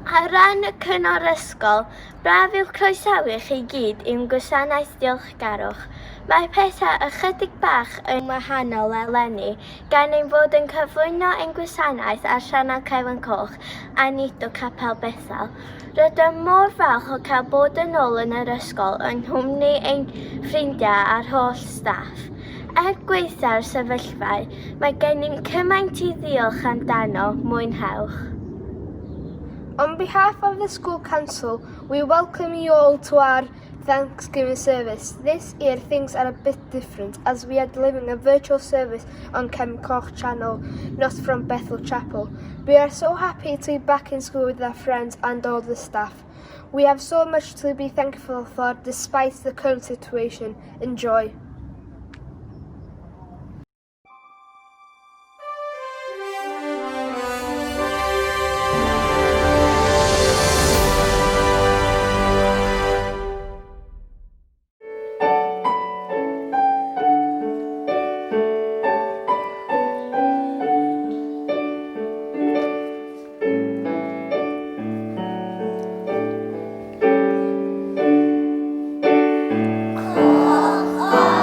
Ar ran y cyngor ysgol, braf yw croesawu chi gyd i'n Gwasanaeth Diolchgarwch. Mae pethau ychydig bach yn wahanol eleni, gan ein fod yn cyflwyno ein gwasanaeth ar sianel Cefn Coch a nid o Capel Bethel. Rydym mor falch o cael bod yn ôl yn yr ysgol yng nghwmni ein ffrindiau a'r holl staff. Gweithio'r sefyllfau, mae gennym cymaint i ddiolch amdano. Mwynhewch. On behalf of the school council, we welcome you all to our Thanksgiving service. This year things are a bit different as we are delivering a virtual service on Coch channel, not from Bethel Chapel. We are so happy to be back in school with our friends and all the staff. We have so much to be thankful for despite the current situation. Enjoy. Coch.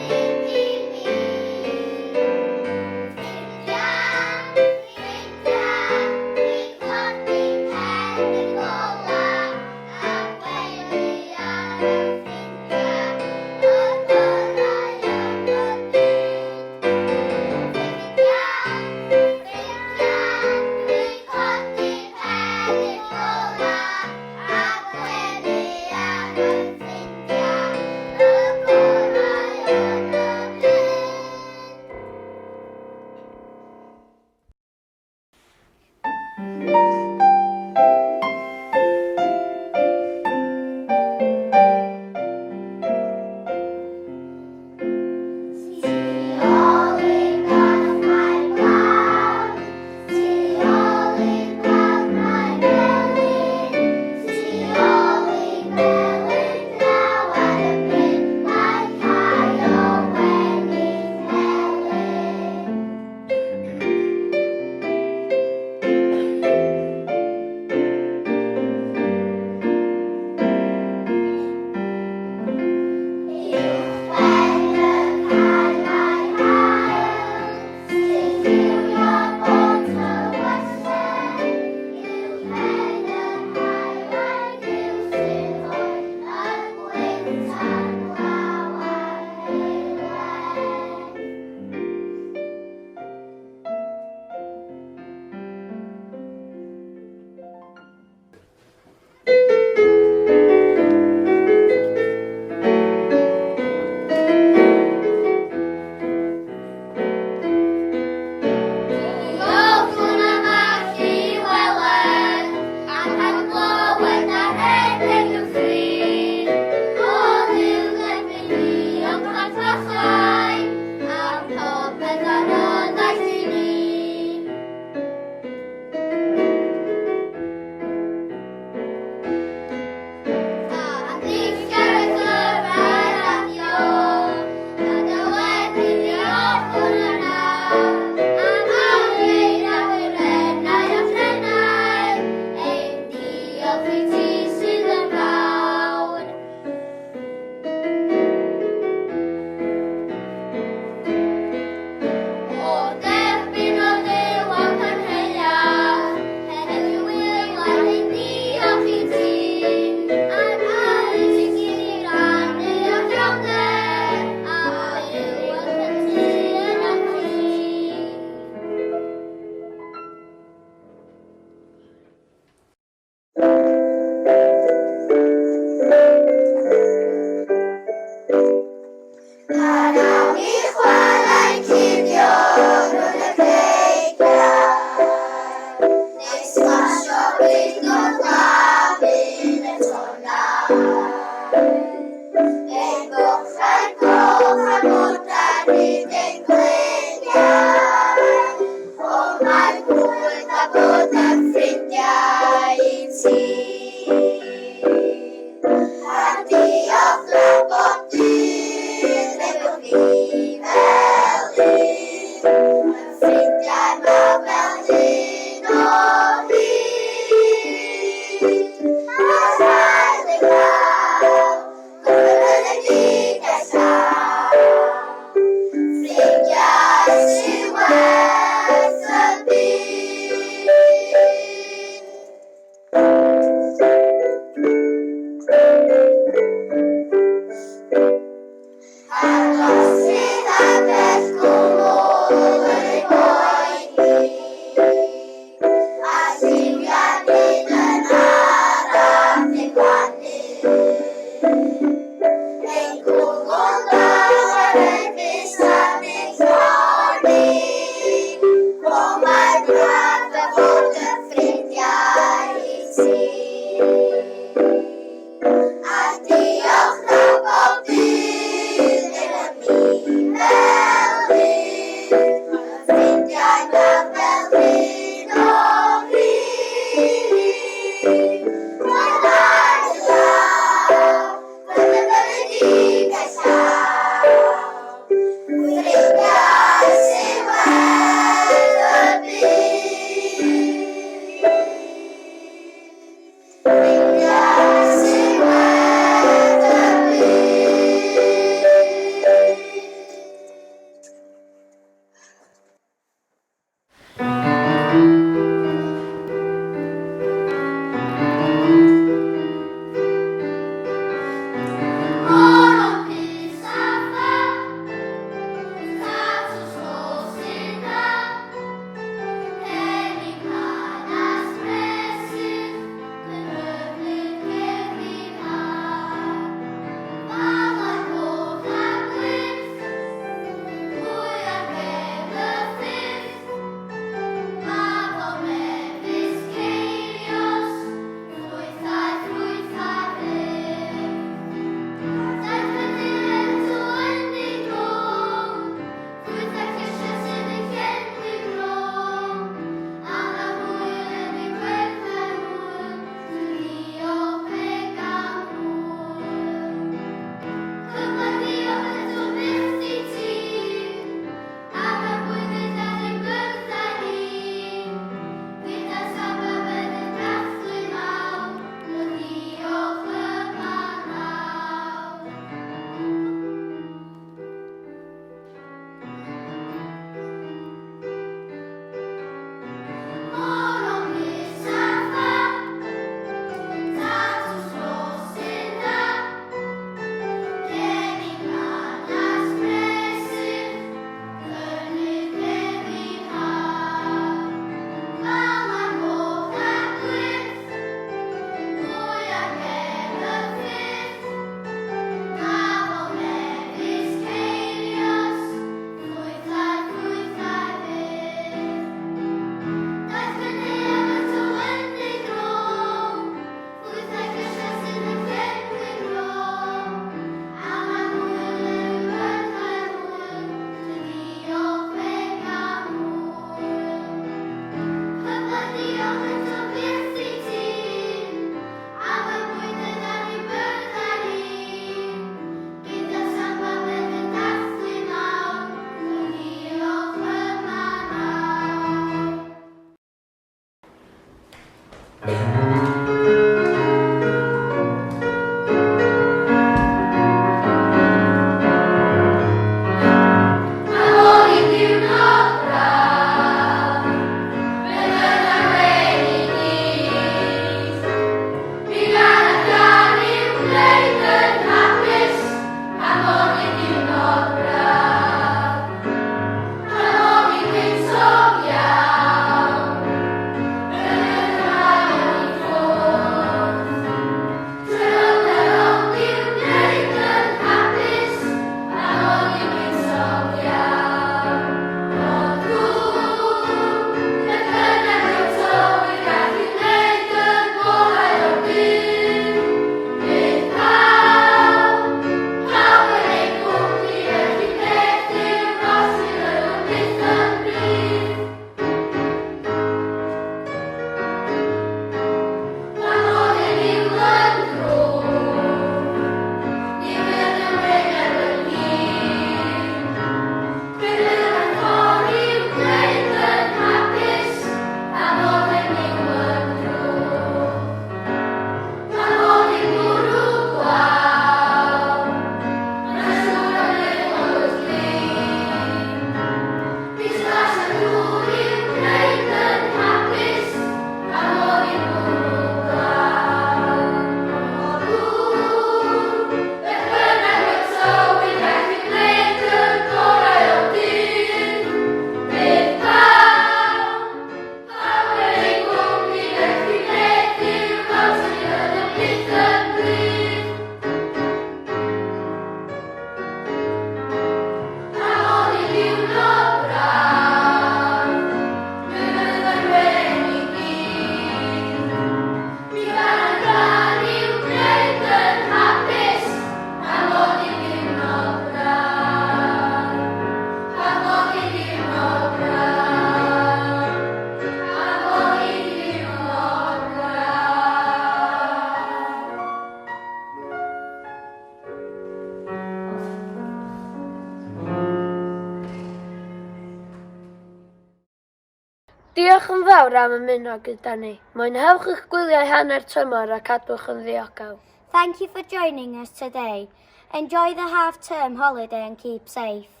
Diolch yn fawr am ymuno gyda ni. Mwynhewch eich gwyliau hanner tymor a cadwch yn ddiogel. Thank you for joining us today. Enjoy the half-term holiday and keep safe.